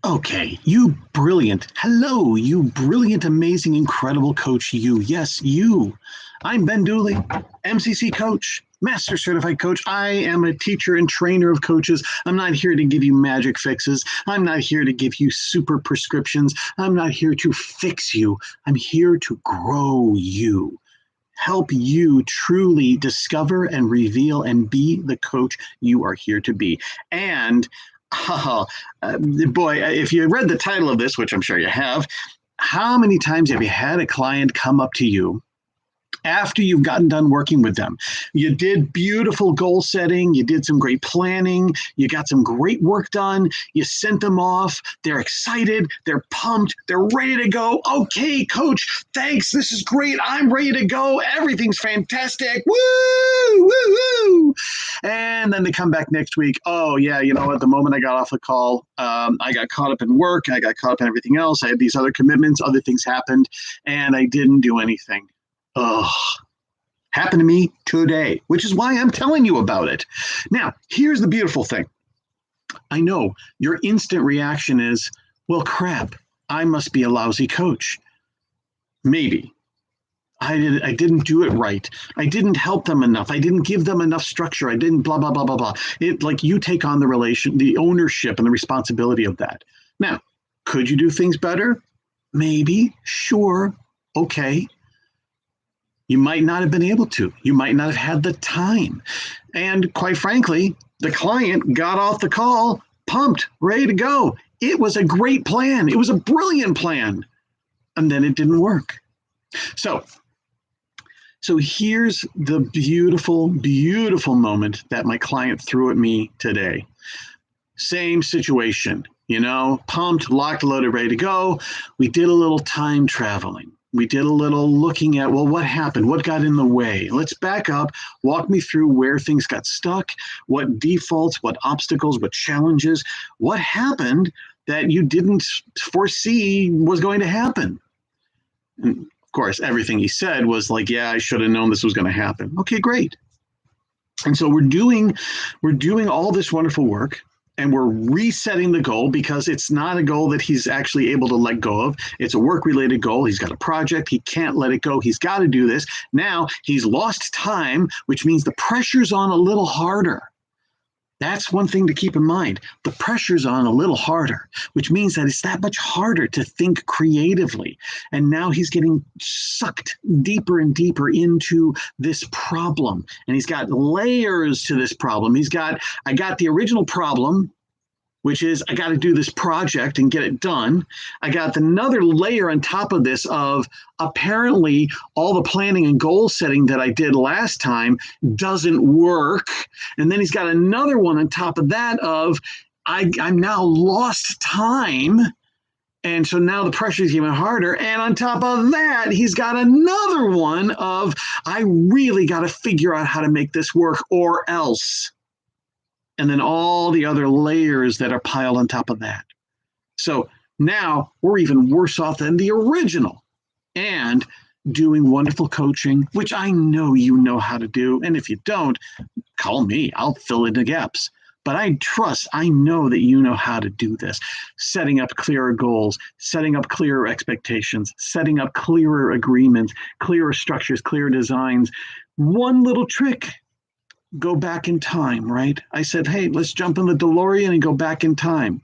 Okay, you brilliant. Hello, you brilliant, amazing, incredible coach, you. Yes, you. I'm Ben Dooley, MCC coach, master certified coach. I am a teacher and trainer of coaches. I'm not here to give you magic fixes. I'm not here to give you super prescriptions. I'm not here to fix you. I'm here to grow you. Help you truly discover and reveal and be the coach you are here to be. And oh, boy, if you read the title of this, which I'm sure you have, how many times have you had a client come up to you after you've gotten done working with them? You did beautiful goal setting, you did some great planning, you got some great work done, you sent them off, they're excited, they're pumped, they're ready to go. Okay, coach, thanks, this is great, I'm ready to go, everything's fantastic, woo, woo, woo. And then they come back next week. Oh, yeah, you know what? The moment I got off the call, I got caught up in work, I got caught up in everything else, I had these other commitments, other things happened, and I didn't do anything. Oh, happened to me today, which is why I'm telling you about it. Now, here's the beautiful thing. I know your instant reaction is, well, crap, I must be a lousy coach. Maybe. I didn't do it right. I didn't help them enough. I didn't give them enough structure. I didn't blah, blah, blah, blah, blah. It like you take on the ownership and the responsibility of that. Now, could you do things better? Maybe, sure, okay. You might not have been able to. You might not have had the time. And quite frankly, the client got off the call, pumped, ready to go. It was a great plan. It was a brilliant plan. And then it didn't work. So here's the beautiful, beautiful moment that my client threw at me today. Same situation, pumped, locked, loaded, ready to go. We did a little time traveling. We did a little looking at, well, what happened? What got in the way? Let's back up, walk me through where things got stuck, what defaults, what obstacles, what challenges, what happened that you didn't foresee was going to happen. And of course, everything he said was like, yeah, I should have known this was going to happen. Okay, great. And so we're doing all this wonderful work. And we're resetting the goal because it's not a goal that he's actually able to let go of. It's a work-related goal. He's got a project. He can't let it go. He's got to do this. Now he's lost time, which means the pressure's on a little harder. That's one thing to keep in mind. The pressure's on a little harder, which means that it's that much harder to think creatively. And now he's getting sucked deeper and deeper into this problem. And he's got layers to this problem. I got the original problem, which is I got to do this project and get it done. I got another layer on top of this of apparently all the planning and goal setting that I did last time doesn't work. And then he's got another one on top of that of I'm now lost time. And so now the pressure is even harder. And on top of that, he's got another one of I really got to figure out how to make this work or else. And then all the other layers that are piled on top of that. So now we're even worse off than the original. And doing wonderful coaching, which I know you know how to do. And if you don't, call me. I'll fill in the gaps. But I know that you know how to do this. Setting up clearer goals, setting up clearer expectations, setting up clearer agreements, clearer structures, clearer designs. One little trick. Go back in time, right? I said, hey, let's jump in the DeLorean and go back in time.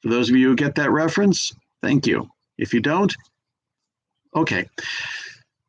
For those of you who get that reference, thank you. If you don't, okay.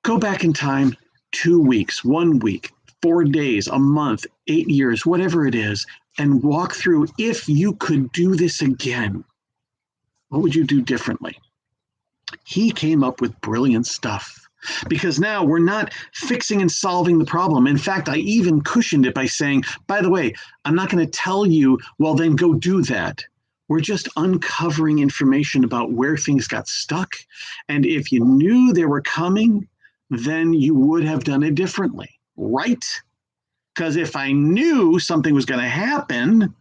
Go back in time 2 weeks, 1 week, 4 days, a month, 8 years, whatever it is, and walk through if you could do this again. What would you do differently? He came up with brilliant stuff. Because now we're not fixing and solving the problem. In fact, I even cushioned it by saying, by the way, I'm not going to tell you, well, then go do that. We're just uncovering information about where things got stuck. And if you knew they were coming, then you would have done it differently, right? Because if I knew something was going to happen,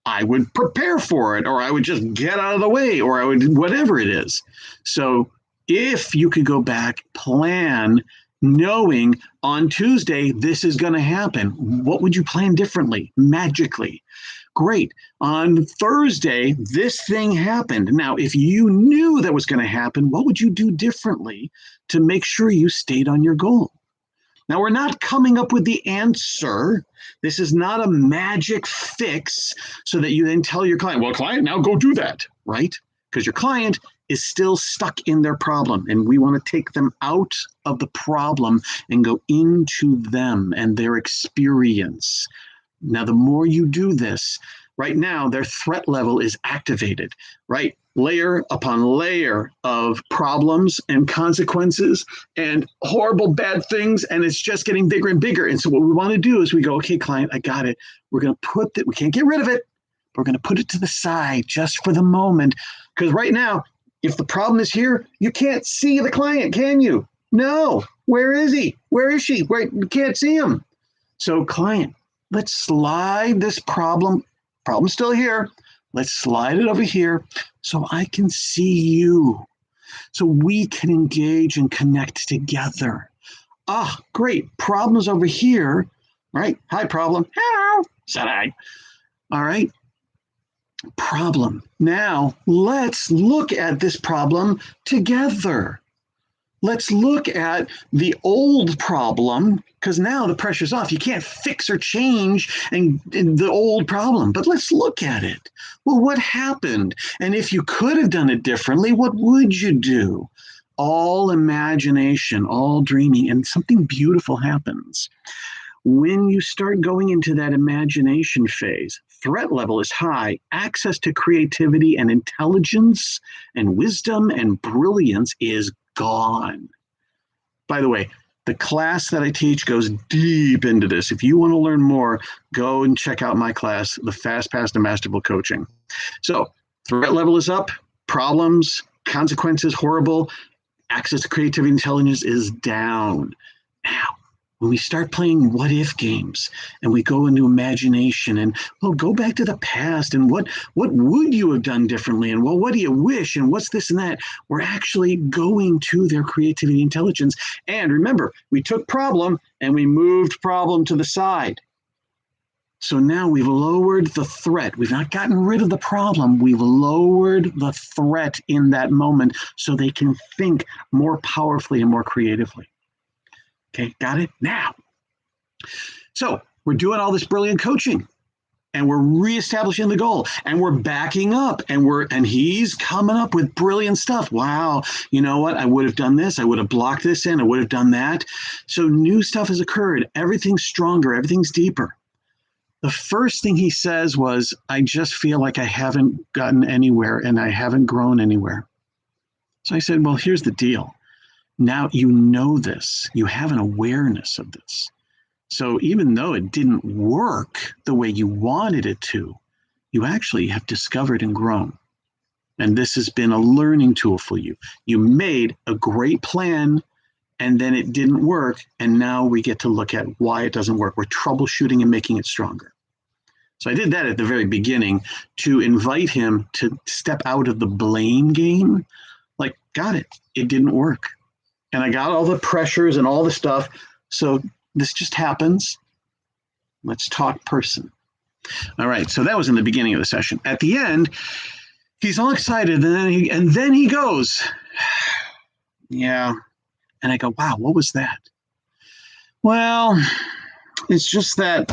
I would prepare for it, or I would just get out of the way, or I would, whatever it is. So if you could go back, plan, knowing on Tuesday this is going to happen, what would you plan differently, magically? great. On Thursday, this thing happened. Now, if you knew that was going to happen, what would you do differently to make sure you stayed on your goal? Now, we're not coming up with the answer. This is not a magic fix so that you then tell your client, well, client, now go do that, right? Because your client is still stuck in their problem, and we want to take them out of the problem and go into them and their experience. Now, the more you do this, right now, their threat level is activated, right? Layer upon layer of problems and consequences and horrible bad things, and it's just getting bigger and bigger. And so what we want to do is we go, okay, client, I got it. We're going to put that, we can't get rid of it. We're going to put it to the side just for the moment. Because right now, if the problem is here, you can't see the client, can you? No. Where is he? Where is she? Where, you can't see him. So client, let's slide this problem's still here. Let's slide it over here so I can see you, so we can engage and connect together. Ah, great. Problem's over here, right? Hi, problem. Hello, said I. All right. Problem. Now, let's look at this problem together. Let's look at the old problem, because now the pressure's off. You can't fix or change the old problem, but let's look at it. Well, what happened? And if you could have done it differently, what would you do? All imagination, all dreaming, and something beautiful happens. When you start going into that imagination phase, threat level is high, access to creativity and intelligence and wisdom and brilliance is gone. By the way, the class that I teach goes deep into this. If you want to learn more, go and check out my class, the Fast Path to Masterful Coaching. So threat level is up, problems, consequences, horrible, access to creativity and intelligence is down. Now, when we start playing what if games and we go into imagination and well, go back to the past and what would you have done differently? And well, what do you wish? And what's this and that? We're actually going to their creativity and intelligence. And remember, we took problem and we moved problem to the side. So now we've lowered the threat. We've not gotten rid of the problem. We've lowered the threat in that moment so they can think more powerfully and more creatively. Okay, got it? Now, so we're doing all this brilliant coaching and we're reestablishing the goal and we're backing up and he's coming up with brilliant stuff. Wow, you know what? I would have done this. I would have blocked this in. I would have done that. So new stuff has occurred. Everything's stronger. Everything's deeper. The first thing he says was, I just feel like I haven't gotten anywhere and I haven't grown anywhere. So I said, well, here's the deal. Now you know this, you have an awareness of this. So even though it didn't work the way you wanted it to, you actually have discovered and grown. And this has been a learning tool for you. You made a great plan and then it didn't work. And now we get to look at why it doesn't work. We're troubleshooting and making it stronger. So I did that at the very beginning to invite him to step out of the blame game. Like, got it, it didn't work. And I got all the pressures and all the stuff. So this just happens. Let's talk person. All right. So that was in the beginning of the session. At the end, he's all excited. And then he goes, yeah. And I go, wow, what was that? Well, it's just that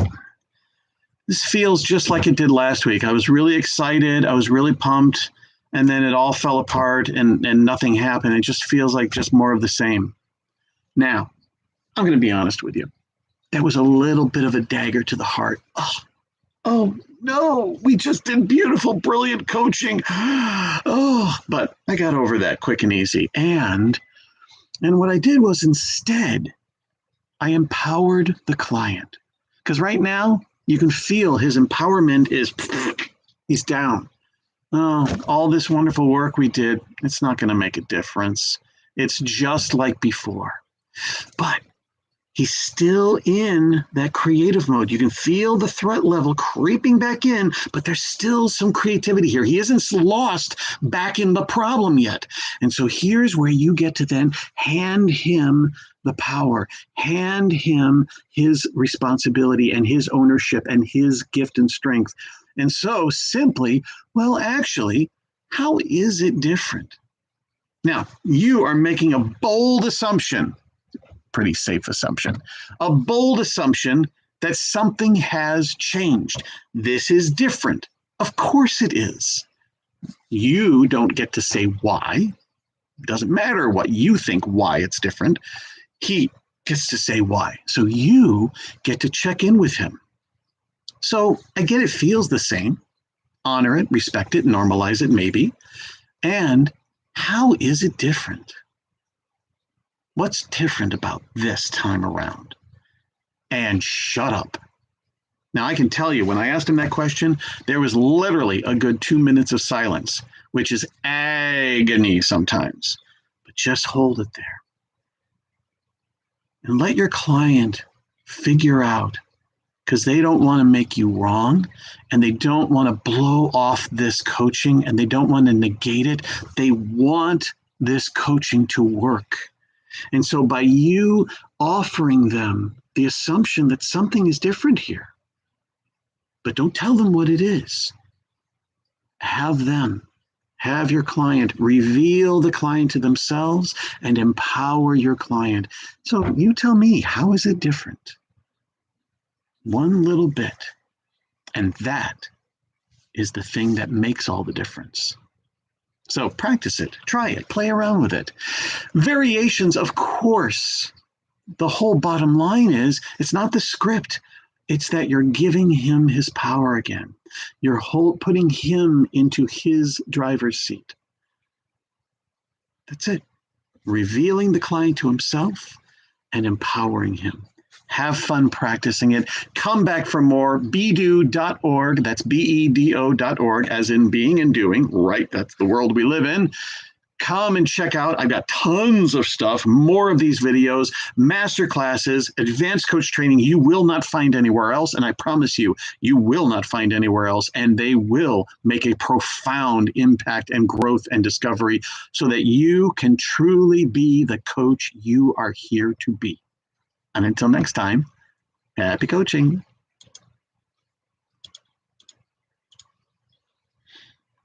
this feels just like it did last week. I was really excited. I was really pumped. And then it all fell apart and nothing happened. It just feels like just more of the same. Now, I'm going to be honest with you. That was a little bit of a dagger to the heart. Oh no, we just did beautiful, brilliant coaching. Oh, but I got over that quick and easy. And what I did was instead, I empowered the client. Because right now, you can feel his empowerment he's down. Oh, all this wonderful work we did, it's not going to make a difference. It's just like before. But he's still in that creative mode. You can feel the threat level creeping back in, but there's still some creativity here. He isn't lost back in the problem yet. And so here's where you get to then hand him the power, hand him his responsibility and his ownership and his gift and strength. And so simply, well, actually, how is it different? Now, you are making a bold assumption, pretty safe assumption, a bold assumption that something has changed. This is different. Of course it is. You don't get to say why. It doesn't matter what you think why it's different. He gets to say why. So you get to check in with him. So I get it feels the same. Honor it, respect it, normalize it, maybe. And how is it different? What's different about this time around? And shut up. Now, I can tell you, when I asked him that question, there was literally a good 2 minutes of silence, which is agony sometimes. But just hold it there. And let your client figure out, because they don't want to make you wrong, and they don't want to blow off this coaching, and they don't want to negate it. They want this coaching to work. And so by you offering them the assumption that something is different here, but don't tell them what it is. Have your client reveal the client to themselves and empower your client. So you tell me, how is it different? One little bit. And that is the thing that makes all the difference. So practice it, try it, play around with it. Variations, of course. The whole bottom line is, it's not the script. It's that you're giving him his power again. You're putting him into his driver's seat. That's it. Revealing the client to himself and empowering him. Have fun practicing it. Come back for more. Bedo.org. That's BEDO.org, as in being and doing. Right? That's the world we live in. Come and check out. I've got tons of stuff, more of these videos, master classes, advanced coach training you will not find anywhere else. And I promise you, you will not find anywhere else. And they will make a profound impact and growth and discovery so that you can truly be the coach you are here to be. And until next time, happy coaching.